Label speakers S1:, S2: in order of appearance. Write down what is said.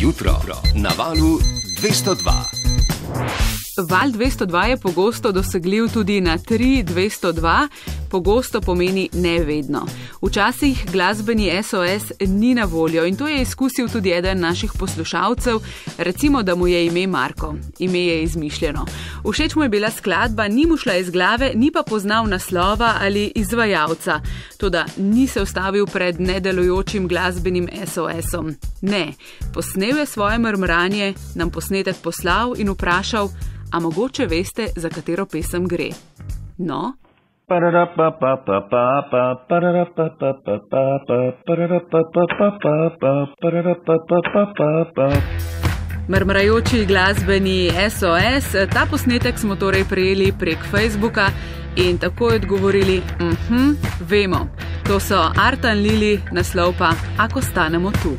S1: jutro na valu 202.
S2: Val 202 je pogosto dosegljiv tudi na 3202, pogosto pomeni ne vedno. Včasih glasbeni SOS ni na voljo in to je izkusil tudi eden naših poslušalcev, recimo, da mu je ime Marko. Ime je izmišljeno. Všeč mu je bila skladba, ni mu šla iz glave, ni pa poznal naslova ali izvajalca. Toda ni se ustavil pred nedelujočim glasbenim SOS-om. Ne, posnel je svoje mrmranje, nam posnetek poslal in vprašal, a mogoče veste, za katero pesem gre? No? Mrmrajoči glasbeni SOS, ta posnetek smo torej prejeli prek Facebooka in takoj odgovorili, vemo. To so Artan Lili, naslov pa Ako stanemo tu.